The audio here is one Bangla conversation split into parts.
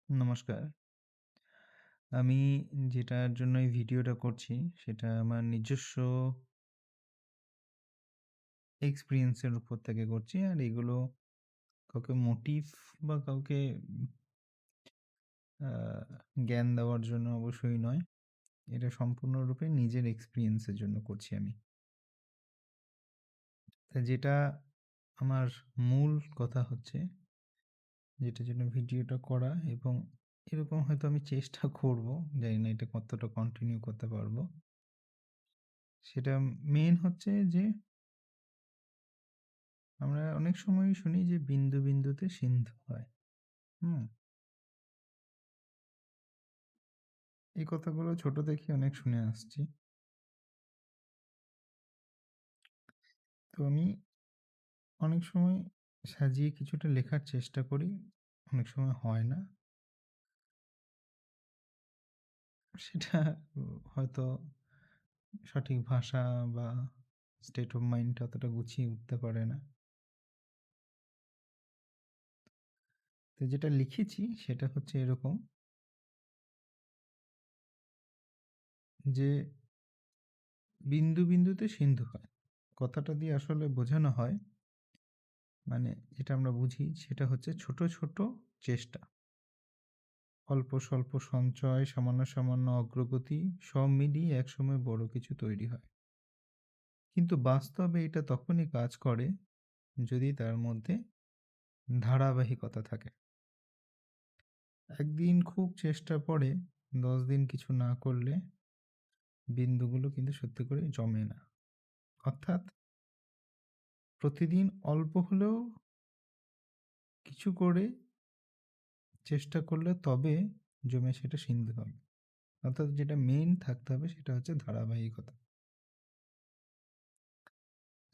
নমস্কার। আমি যেটার জন্য এই ভিডিওটা করছি সেটা আমার নিজস্ব এক্সপেরিয়েন্স এর উপর থেকে করছি। আর এগুলো কাউকে মোটিভ বা কাউকে আ জ্ঞান দেওয়ার জন্য অবশ্যই নয়। এটা সম্পূর্ণরূপে নিজের এক্সপেরিয়েন্স এর জন্য করছি আমি। তা যেটা আমার মূল কথা হচ্ছে, যেটার জন্য ভিডিওটা করা এবং এরকম হয়তো আমি চেষ্টা করব। জানি না এটা কতটা কন্টিনিউ করতে পারবো। সেটা মেইন হচ্ছে যে আমরা অনেক সময়ই শুনি যে বিন্দু বিন্দুতে সিন্ধু হয়। হুম? এই কথাগুলো ছোট থেকে অনেক শুনে আসছি। তো আমি অনেক সময় সাজিয়ে কিছুটা লেখার চেষ্টা করি। অনেক সময় হয় না। সেটা হয়তো সঠিক ভাষা বা স্টেট অফ মাইন্ড অতটা গুছিয়ে উঠতে পারে না। তো যেটা লিখেছি সেটা হচ্ছে এরকম যে বিন্দু বিন্দুতে সিন্ধু হয়। কথাটা দিয়ে আসলে বোঝানো হয়, মানে যেটা আমরা বুঝি সেটা হচ্ছে ছোট, ছোট চেষ্টা। অল্প স্বল্প সঞ্চয়, সামান্য, সামান্য অগ্রগতি সব মিলিয়ে একসময় বড় কিছু তৈরি হয়। কিন্তু বাস্তবে এটা তখনই কাজ করে যদি তার মধ্যে ধারাবাহিকতা থাকে। একদিন খুব চেষ্টার পরে ১০ দিন কিছু না করলে বিন্দুগুলো কিন্তু সত্যি করেই জমে না। অর্থাৎ প্রতিদিন অল্প হলেও কিছু করে চেষ্টা করলে তবে জমে সেটা সিন্ধু হবে। অর্থাৎ যেটা মেইন থাকতে হবে সেটা হচ্ছে ধারাবাহিকতা।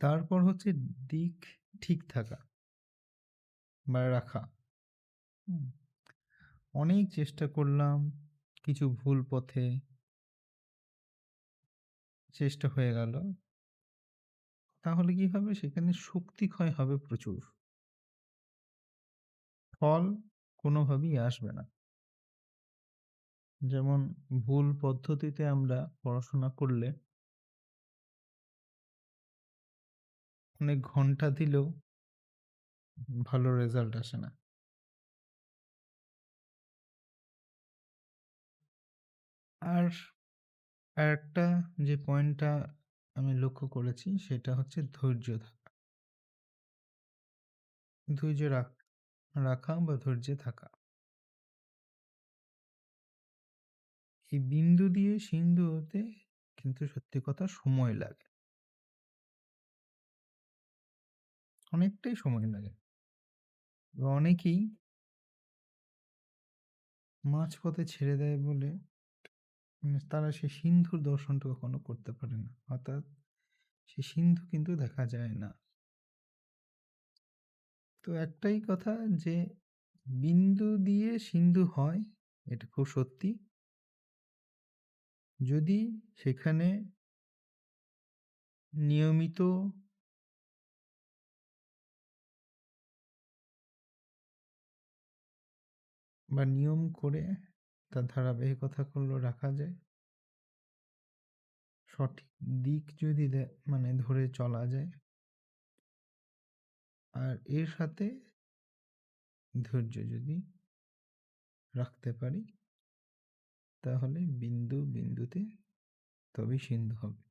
তারপর হচ্ছে দিক ঠিক থাকা বা রাখা। হুম? অনেক চেষ্টা করলাম, কিছু ভুল পথে চেষ্টা হয়ে গেল। তাহলে কি হবে? সেখানে শক্তি ক্ষয় হবে প্রচুর। ফল কোনোভাবেই আসবে না। যেমন ভুল পদ্ধতিতে আমরা পড়াশোনা করলে অনেক ঘন্টা দিলেও ভালো রেজাল্ট আসে না। আর আরেকটা যে পয়েন্টটা আমি লক্ষ্য করেছি সেটা হচ্ছে ধৈর্য থাকা। ধৈর্য রাখা বা ধৈর্যে থাকা। এই বিন্দু দিয়ে সিন্ধু হতে কিন্তু সত্যি কথা সময় লাগে। অনেকটাই সময় লাগে। অনেকেই মাঝপথে ছেড়ে দেয় বলে তারা সেই সিন্ধুর দর্শনটা কখনো করতে পারে না। অর্থাৎ সেই সিন্ধু কিন্তু দেখা যায় না। তো একটাই কথা যে বিন্দু দিয়ে সিন্ধু হয়, এটা খুব সত্যি। যদি সেখানে নিয়মিত বা নিয়ম করে তার ধারাবাহিকতাগুলো রাখা যায়, সঠিক দিক যদি মানে ধরে চলা যায়, আর এর সাথে ধৈর্য যদি রাখতে পারি, তাহলে বিন্দু বিন্দুতে তবেই সিন্ধু হবে।